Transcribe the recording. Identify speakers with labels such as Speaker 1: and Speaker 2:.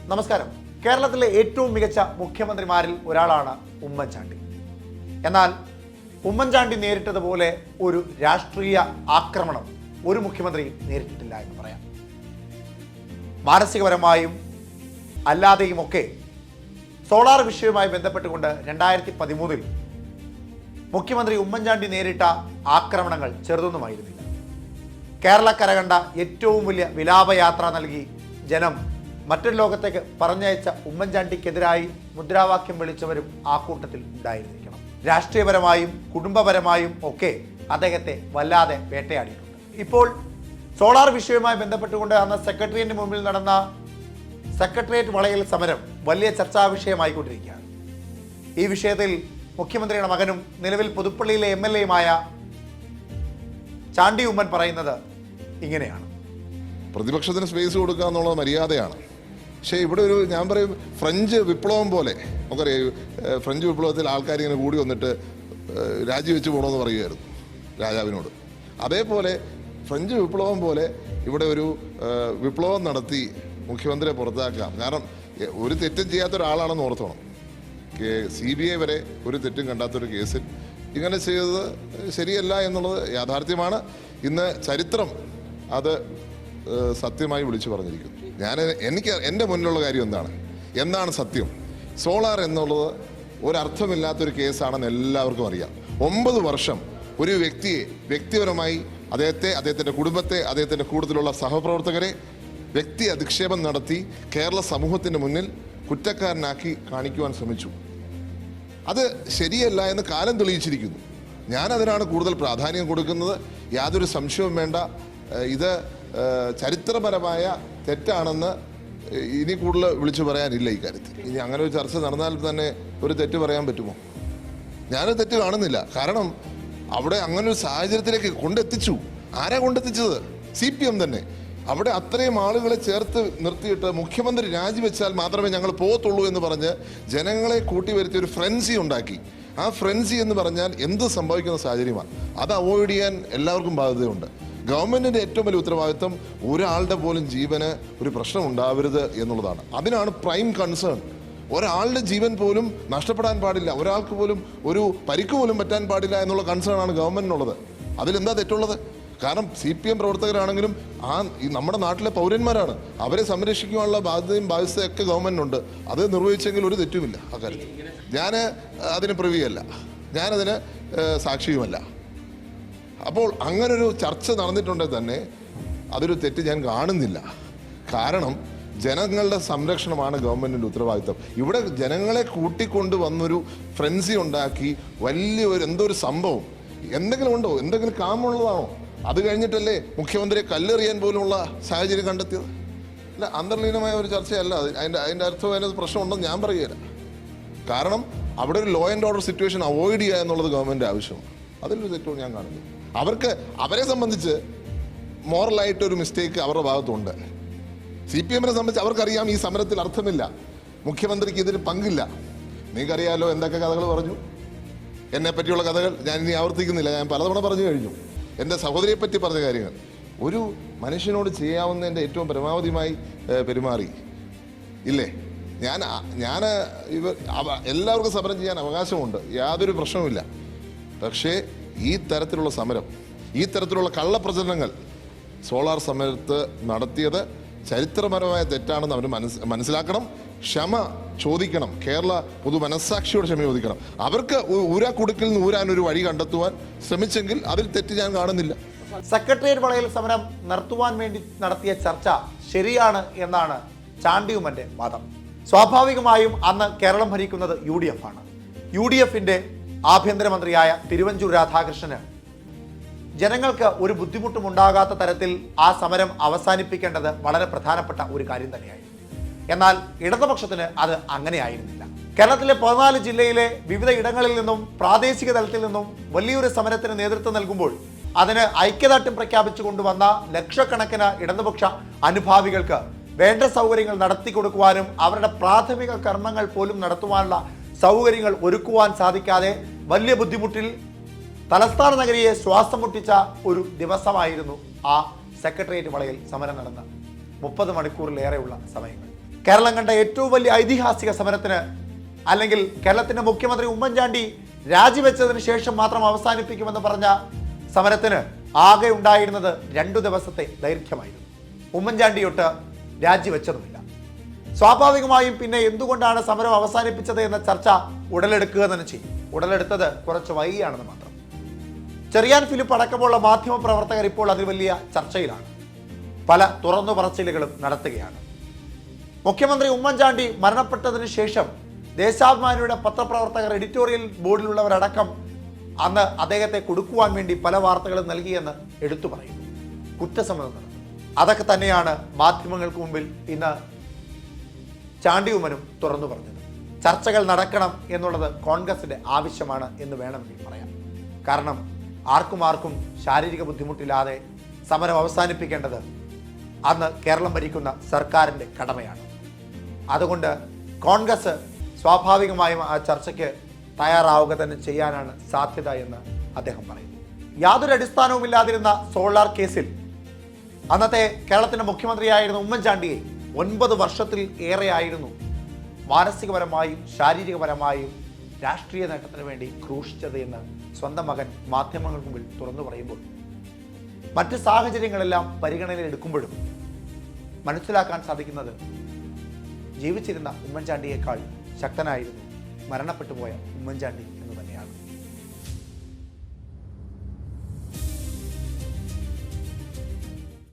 Speaker 1: നമസ്കാരം. കേരളത്തിലെ ഏറ്റവും മികച്ച മുഖ്യമന്ത്രിമാരിൽ ഒരാളാണ് ഉമ്മൻചാണ്ടി. എന്നാൽ ഉമ്മൻചാണ്ടി നേരിട്ടതുപോലെ ഒരു രാഷ്ട്രീയ ആക്രമണം ഒരു മുഖ്യമന്ത്രി നേരിട്ടിട്ടില്ല എന്ന് പറയാം. മാനസികപരമായും അല്ലാതെയുമൊക്കെ സോളാർ വിഷയവുമായി ബന്ധപ്പെട്ടുകൊണ്ട് 2013 മുഖ്യമന്ത്രി ഉമ്മൻചാണ്ടി നേരിട്ട ആക്രമണങ്ങൾ ചെറുതൊന്നുമായിരുന്നില്ല. കേരളക്കര കണ്ട ഏറ്റവും വലിയ വിലാപയാത്ര നൽകി ജനം മറ്റൊരു ലോകത്തേക്ക് പറഞ്ഞയച്ച ഉമ്മൻചാണ്ടിക്കെതിരായി മുദ്രാവാക്യം വിളിച്ചവരും ആ കൂട്ടത്തിൽ ഉണ്ടായിരുന്നിരിക്കണം. രാഷ്ട്രീയപരമായും കുടുംബപരമായും ഒക്കെ അദ്ദേഹത്തെ വല്ലാതെ വേട്ടയാടിയിട്ടുണ്ട്. ഇപ്പോൾ സോളാർ വിഷയവുമായി ബന്ധപ്പെട്ടുകൊണ്ട് അന്ന് സെക്രട്ടേറിയറ്റിന് മുമ്പിൽ നടന്ന സെക്രട്ടേറിയറ്റ് വളയൽ സമരം വലിയ ചർച്ചാ വിഷയമായിക്കൊണ്ടിരിക്കുകയാണ്. ഈ വിഷയത്തിൽ മുഖ്യമന്ത്രിയുടെ മകനും നിലവിൽ പുതുപ്പള്ളിയിലെ MLA-യുമായ ചാണ്ടി ഉമ്മൻ പറയുന്നത് ഇങ്ങനെയാണ്.
Speaker 2: പ്രതിപക്ഷത്തിന് സ്പേസ് കൊടുക്കുക എന്നുള്ളത് മര്യാദയാണ്. പക്ഷേ ഇവിടെ ഞാൻ പറയും ഫ്രഞ്ച് വിപ്ലവം പോലെ, നമുക്കറിയാം ഫ്രഞ്ച് വിപ്ലവത്തിൽ ആൾക്കാർ ഇങ്ങനെ കൂടി വന്നിട്ട് രാജിവെച്ച് പോകണമെന്ന് പറയുമായിരുന്നു രാജാവിനോട്. അതേപോലെ ഫ്രഞ്ച് വിപ്ലവം പോലെ ഇവിടെ ഒരു വിപ്ലവം നടത്തി മുഖ്യമന്ത്രിയെ പുറത്താക്കാം. കാരണം ഒരു തെറ്റും ചെയ്യാത്ത ഒരാളാണെന്ന് ഓർത്തോണം. CBI വരെ ഒരു തെറ്റും കണ്ടാത്തൊരു കേസിൽ ഇങ്ങനെ ചെയ്തത് ശരിയല്ല എന്നുള്ളത് യാഥാർത്ഥ്യമാണ്. ഇന്ന് ചരിത്രം അത് സത്യമായി വിളിച്ചു പറഞ്ഞിരിക്കുന്നു. എൻ്റെ മുന്നിലുള്ള കാര്യം എന്താണ് സത്യം? സോളാർ എന്നുള്ളത് ഒരർത്ഥമില്ലാത്തൊരു കേസാണെന്ന് എല്ലാവർക്കും അറിയാം. 9 വർഷം ഒരു വ്യക്തിയെ വ്യക്തിപരമായി അദ്ദേഹത്തിൻ്റെ കുടുംബത്തെ, അദ്ദേഹത്തിൻ്റെ കൂടുതലുള്ള സഹപ്രവർത്തകരെ വ്യക്തി അധിക്ഷേപം നടത്തി കേരള സമൂഹത്തിൻ്റെ മുന്നിൽ കുറ്റക്കാരനാക്കി കാണിക്കുവാൻ ശ്രമിച്ചു. അത് ശരിയല്ല എന്ന് കാലം തെളിയിച്ചിരിക്കുന്നു. ഞാനതിനാണ് കൂടുതൽ പ്രാധാന്യം കൊടുക്കുന്നത്. യാതൊരു സംശയവും വേണ്ട. ഇത് ചരിത്രപരമായ തെറ്റാണെന്ന് ഇനി കൂടുതൽ വിളിച്ചു പറയാനില്ല ഈ കാര്യത്തിൽ. ഇനി അങ്ങനെ ഒരു ചർച്ച നടന്നാൽ തന്നെ ഒരു തെറ്റ് പറയാൻ പറ്റുമോ? ഞാനൊരു തെറ്റ് കാണുന്നില്ല. കാരണം അവിടെ അങ്ങനെ ഒരു സാഹചര്യത്തിലേക്ക് കൊണ്ടെത്തിച്ചു. ആരാ കൊണ്ടെത്തിച്ചത്? CPM തന്നെ. അവിടെ അത്രയും ആളുകളെ ചേർത്ത് നിർത്തിയിട്ട് മുഖ്യമന്ത്രി രാജിവെച്ചാൽ മാത്രമേ ഞങ്ങൾ പോകത്തുള്ളൂ എന്ന് പറഞ്ഞ് ജനങ്ങളെ കൂട്ടിവരുത്തി ഒരു ഫ്രൻസി ഉണ്ടാക്കി. ആ ഫ്രൻസി എന്ന് പറഞ്ഞാൽ എന്ത് സംഭവിക്കുന്ന സാഹചര്യമാണ്. അത് അവോയ്ഡ് ചെയ്യാൻ എല്ലാവർക്കും ബാധ്യതയുണ്ട്. ഗവൺമെൻറ്റിൻ്റെ ഏറ്റവും വലിയ ഉത്തരവാദിത്വം ഒരാളുടെ പോലും ജീവന് ഒരു പ്രശ്നം ഉണ്ടാവരുത് എന്നുള്ളതാണ്. അതിനാണ് പ്രൈം കൺസേൺ. ഒരാളുടെ ജീവൻ പോലും നഷ്ടപ്പെടാൻ പാടില്ല, ഒരാൾക്ക് പോലും ഒരു പരിക്ക് പോലും പറ്റാൻ പാടില്ല എന്നുള്ള കൺസേൺ ആണ് ഗവൺമെൻറ്റിനുള്ളത്. അതിലെന്താ തെറ്റുള്ളത്? കാരണം CPM പ്രവർത്തകരാണെങ്കിലും ഈ നമ്മുടെ നാട്ടിലെ പൗരന്മാരാണ്. അവരെ സംരക്ഷിക്കുവാനുള്ള ബാധ്യതയും ബാധ്യതയൊക്കെ ഗവൺമെൻറ്റിനുണ്ട്. അത് നിർവഹിച്ചെങ്കിൽ ഒരു തെറ്റുമില്ല അക്കാര്യത്തിൽ. ഞാൻ അതിന് പ്രിവിയല്ല, ഞാനതിന് സാക്ഷിയുമല്ല. അപ്പോൾ അങ്ങനൊരു ചർച്ച നടന്നിട്ടുണ്ടെങ്കിൽ തന്നെ അതൊരു തെറ്റ് ഞാൻ കാണുന്നില്ല. കാരണം ജനങ്ങളുടെ സംരക്ഷണമാണ് ഗവൺമെൻറ്റിൻ്റെ ഉത്തരവാദിത്തം. ഇവിടെ ജനങ്ങളെ കൂട്ടിക്കൊണ്ട് വന്നൊരു ഫ്രൻസി ഉണ്ടാക്കി എന്തോ ഒരു സംഭവം എന്തെങ്കിലും ഉണ്ടോ? എന്തെങ്കിലും കാമുള്ളതാണോ? അത് കഴിഞ്ഞിട്ടല്ലേ മുഖ്യമന്ത്രിയെ കല്ലെറിയാൻ പോലുമുള്ള സാഹചര്യം കണ്ടെത്തിയത്? അല്ല, അന്തർലീനമായ ഒരു ചർച്ചയല്ല. അതിൻ്റെ അർത്ഥം അതിനകത്ത് പ്രശ്നമുണ്ടെന്ന് ഞാൻ പറയുകയില്ല. കാരണം അവിടെ ഒരു law and order situation avoid ചെയ്യുക എന്നുള്ളത് ഗവൺമെൻറ് ആവശ്യമാണ്. അതിലൊരു തെറ്റവും ഞാൻ കാണുന്നു. അവരെ സംബന്ധിച്ച് മോറലായിട്ടൊരു മിസ്റ്റേക്ക് അവരുടെ ഭാഗത്തുണ്ട്. CPM-നെ സംബന്ധിച്ച് അവർക്കറിയാം ഈ സമരത്തിൽ അർത്ഥമില്ല, മുഖ്യമന്ത്രിക്ക് ഇതിന് പങ്കില്ല. നിങ്ങൾക്കറിയാലോ എന്തൊക്കെ കഥകൾ പറഞ്ഞു. എന്നെ പറ്റിയുള്ള കഥകൾ ഞാൻ ഇനി ആവർത്തിക്കുന്നില്ല. ഞാൻ പലതവണ പറഞ്ഞു കഴിഞ്ഞു. എൻ്റെ സഹോദരിയെ പറ്റി പറഞ്ഞ കാര്യങ്ങൾ. ഒരു മനുഷ്യനോട് ചെയ്യാവുന്നതിൻ്റെ ഏറ്റവും പരമാവധിയുമായി പെരുമാറി ഇല്ലേ? എല്ലാവർക്കും സമരം ചെയ്യാൻ അവകാശമുണ്ട്, യാതൊരു പ്രശ്നവുമില്ല. പക്ഷേ ഈ തരത്തിലുള്ള സമരം, ഈ തരത്തിലുള്ള കള്ളപ്രചരണങ്ങൾ സോളാർ സമരത്ത് നടത്തിയത് ചരിത്രപരമായ തെറ്റാണെന്ന് അവർ മനസ്സിലാക്കണം. ക്ഷമ ചോദിക്കണം. കേരള പൊതു മനസ്സാക്ഷിയോട് ക്ഷമ ചോദിക്കണം. അവർക്ക് ഊരാക്കുടുക്കിൽ നിന്ന് ഊരാനൊരു വഴി കണ്ടെത്തുവാൻ ശ്രമിച്ചെങ്കിൽ അതിൽ തെറ്റ് ഞാൻ കാണുന്നില്ല.
Speaker 1: സെക്രട്ടേറിയറ്റ് വളയൽ സമരം നിർത്തുവാൻ വേണ്ടി നടത്തിയ ചർച്ച ശരിയാണ് എന്നാണ് ചാണ്ടി ഉമ്മന്റെ വാദം. സ്വാഭാവികമായും അന്ന് കേരളം ഭരിക്കുന്നത് UDF ആണ്. UDF-ന്റെ ആഭ്യന്തരമന്ത്രിയായ തിരുവഞ്ചൂർ രാധാകൃഷ്ണന് ജനങ്ങൾക്ക് ഒരു ബുദ്ധിമുട്ടും ഉണ്ടാകാത്ത തരത്തിൽ ആ സമരം അവസാനിപ്പിക്കേണ്ടത് വളരെ പ്രധാനപ്പെട്ട ഒരു കാര്യം തന്നെയായിരുന്നു. എന്നാൽ ഇടതുപക്ഷത്തിന് അത് അങ്ങനെയായിരുന്നില്ല. കേരളത്തിലെ 14 ജില്ലയിലെ വിവിധ ഇടങ്ങളിൽ നിന്നും പ്രാദേശിക തലത്തിൽ നിന്നും വലിയൊരു സമരത്തിന് നേതൃത്വം നൽകുമ്പോൾ അതിന് ഐക്യദാർഢ്യം പ്രഖ്യാപിച്ചു കൊണ്ടുവന്ന ലക്ഷക്കണക്കിന് ഇടതുപക്ഷ അനുഭാവികൾക്ക് വേണ്ട സൗകര്യങ്ങൾ നടത്തി കൊടുക്കുവാനും അവരുടെ പ്രാഥമിക കർമ്മങ്ങൾ പോലും നടത്തുവാനുള്ള സൗകര്യങ്ങൾ ഒരുക്കുവാൻ സാധിക്കാതെ വലിയ ബുദ്ധിമുട്ടിൽ തലസ്ഥാന നഗരിയെ ശ്വാസം മുട്ടിച്ച ഒരു ദിവസമായിരുന്നു ആ സെക്രട്ടേറിയറ്റ് വളയൽ സമരം നടന്ന 30 മണിക്കൂറിലേറെയുള്ള സമയങ്ങൾ. കേരളം കണ്ട ഏറ്റവും വലിയ ഐതിഹാസിക സമരത്തിന്, അല്ലെങ്കിൽ കേരളത്തിന്റെ മുഖ്യമന്ത്രി ഉമ്മൻചാണ്ടി രാജിവെച്ചതിന് ശേഷം മാത്രം അവസാനിപ്പിക്കുമെന്ന് പറഞ്ഞ സമരത്തിന് ആകെ ഉണ്ടായിരുന്നത് 2 ദിവസത്തെ ദൈർഘ്യമായിരുന്നു. ഉമ്മൻചാണ്ടിയൊട്ട് രാജിവെച്ചതുമില്ല. സ്വാഭാവികമായും പിന്നെ എന്തുകൊണ്ടാണ് സമരം അവസാനിപ്പിച്ചത് എന്ന ചർച്ച ഉടലെടുക്കുക തന്നെ ചെയ്യും. ഉടലെടുത്തത് കുറച്ച് വൈകിയാണെന്ന് മാത്രം. ചെറിയാൻ ഫിലിപ്പ് അടക്കമുള്ള മാധ്യമ പ്രവർത്തകർ ഇപ്പോൾ അതിൽ വലിയ ചർച്ചയിലാണ്. പല തുറന്നു പറച്ചിലുകളും നടത്തുകയാണ്. മുഖ്യമന്ത്രി ഉമ്മൻചാണ്ടി മരണപ്പെട്ടതിന് ശേഷം ദേശാഭിമാനിയുടെ പത്രപ്രവർത്തകർ, എഡിറ്റോറിയൽ ബോർഡിലുള്ളവരടക്കം അന്ന് അദ്ദേഹത്തെ കൊടുക്കുവാൻ വേണ്ടി പല വാർത്തകളും നൽകിയെന്ന് എടുത്തു പറയുന്നു. കുറ്റസമ്മതം നടന്നു. അതൊക്കെ തന്നെയാണ് മാധ്യമങ്ങൾക്ക് മുമ്പിൽ ഇന്ന് ചാണ്ടി ഉമ്മനും തുറന്നു പറഞ്ഞത്. ചർച്ചകൾ നടക്കണം എന്നുള്ളത് കോൺഗ്രസിന്റെ ആവശ്യമാണ് എന്ന് വേണമെങ്കിൽ പറയാം. കാരണം ആർക്കും ശാരീരിക ബുദ്ധിമുട്ടില്ലാതെ സമരം അവസാനിപ്പിക്കേണ്ടത് അന്ന് കേരളം ഭരിക്കുന്ന സർക്കാരിൻ്റെ കടമയാണ്. അതുകൊണ്ട് കോൺഗ്രസ് സ്വാഭാവികമായും ആ ചർച്ചയ്ക്ക് തയ്യാറാവുക തന്നെ ചെയ്യാനാണ് സാധ്യത എന്ന് അദ്ദേഹം പറയുന്നു. യാതൊരു അടിസ്ഥാനവുമില്ലാതിരുന്ന സോളാർ കേസിൽ അന്നത്തെ കേരളത്തിൻ്റെ മുഖ്യമന്ത്രിയായിരുന്ന ഉമ്മൻചാണ്ടിയെ 9 വർഷത്തിൽ ഏറെയായിരുന്നു മാനസികപരമായും ശാരീരികപരമായും രാഷ്ട്രീയ നേട്ടത്തിന് വേണ്ടി ക്രൂശിച്ചത് എന്ന് സ്വന്തം മകൻ മാധ്യമങ്ങൾക്ക് മുമ്പിൽ തുറന്നു പറയുമ്പോൾ മറ്റ് സാഹചര്യങ്ങളെല്ലാം പരിഗണനയിലെടുക്കുമ്പോഴും മനസ്സിലാക്കാൻ സാധിക്കുന്നത് ജീവിച്ചിരുന്ന ഉമ്മൻചാണ്ടിയേക്കാൾ ശക്തനായിരുന്നു മരണപ്പെട്ടു പോയ ഉമ്മൻചാണ്ടി